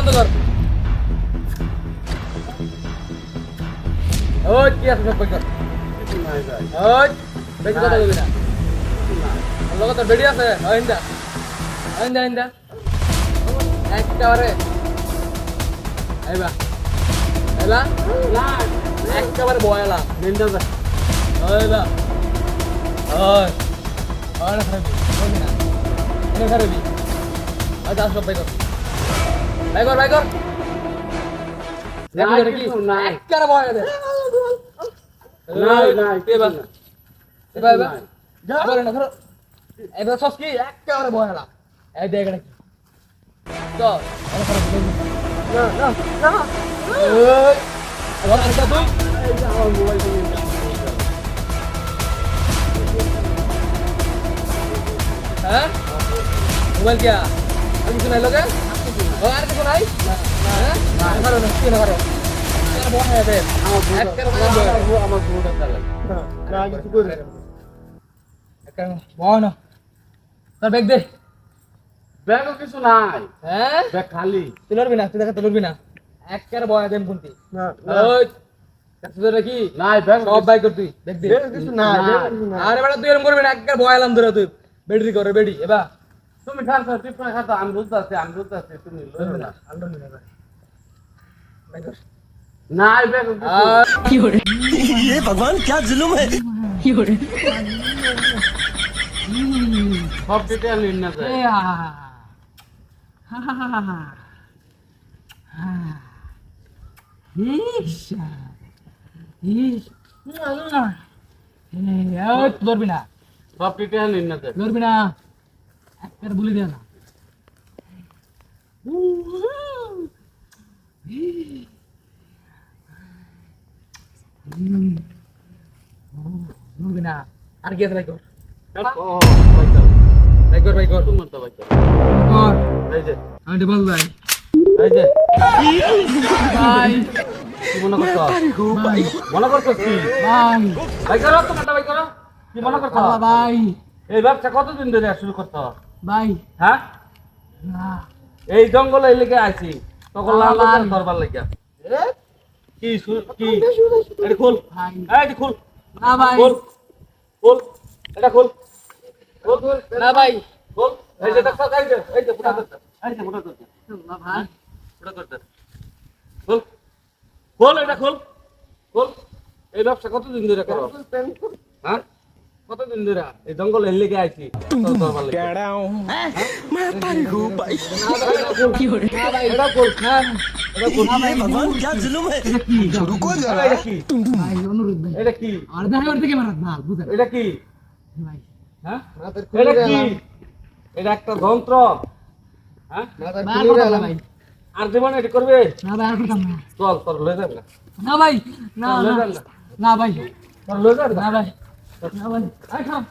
বন্ধ কর। ওই কি আছে সব কর। ওই বেশি কথা বলবি না। লোক তো বেড়ি আছে ইন্দা ইন্দা ইন্দা একেবারে আইবা আইবা একেবারে বয়লা নিন্দা যা আইবা ওই ওই না খারাপি বলবি না এনে খারাপি আজ আসো ভাই কর ভাই কর দেখো কি একেবারে বয়লা দে না এবা এবা এবা যা বলে না ধরো এবার সস কি একেবারে বয়লা এই দেখ এটা কি তো অনেক খারাপ না না না ওই আবার আরেকটা তুই এই যে আমার মোবাইল হ্যাঁ মোবাইল क्या अभी सुनाई लोगे और यार किसी सुनाई ना करो ना क्यों ना करो यार बहुत है दे वो আমার গুড আছে না কিছু করে একটা বল না তোর ব্যাগ দে ব্যাগ কিছু নাই হ্যাঁ ব্যাগ খালি তুই লড়বি না তুই দেখা তুলবি না একের বয় দেন কোনটি না ওই কাছে কি নাই ব্যাগ সব বাই কর তুই দেখ দে কিছু নাই আরে বেটা তুই এরকম করবি না একের বয় আলাম ধরে তুই ব্যাটারি করে বেডি এবা তুমি খাস টিপ করে খাতা আমি বুঝতাছি তুমি লড়বে না আন্ডা মিনা বাই কর নাই ব্যাগ কি হরে ये भगवान क्या जुल्म है কি হরে সব ডিটেইল নিন না যায় লড়বি না সব ডিটেইল নিন না যায় লড়বি না একবার বলে দে না লড়বি না আর কি আছে ভাই কর ও ভাই তো ভাই কর তুমি তো ভাই তো কর এই যে আমি তো বল ভাই এই যে ভাই কি মনে করছো ভাই মনে করছো কি ভাই ভাই করো তোমারটা ভাই করো কি মনে করছো ভাই এই ব্যবসা কতদিন ধরে শুরু করছো ভাই হ্যাঁ না এই জঙ্গলে লেগে আছি তখন লাল লাল ধরবার লাগিয়া কি কি এটা খোল ভাই এটা খোল না ভাই খোল খোল এটা খোল খোল খোল না ভাই খোল এই যে দেখো এই যে পুরা করতে এই যে পুরা করতে না ভাই পুরা করতে খোল খোল এটা খোল খোল এই ব্যবসা কতদিন ধরে করো হ্যাঁ কতদিন ধরে এই জঙ্গলে লেগে আছি ধরবার লাগিয়া मैं तारी हूँ भाई কি হরে না ভাই এটা কর না এটা কর না ভাই भगवान क्या जुल्म है रुको जरा এটা কি ভাই অনুরোধ ভাই এটা কি আর দেখা করতে কে মারাত না বুঝেন এটা কি ভাই হ্যাঁ এটা কি এটা একটা যন্ত্র হ্যাঁ ভাই আর জীবনে এটা করবে না ভাই আর করতাম না চল তোর লয়ে যাবে না না ভাই না লয়ে না যাবে না না ভাই তোর লয়ে যাবে না না ভাই না ভাই আই খাম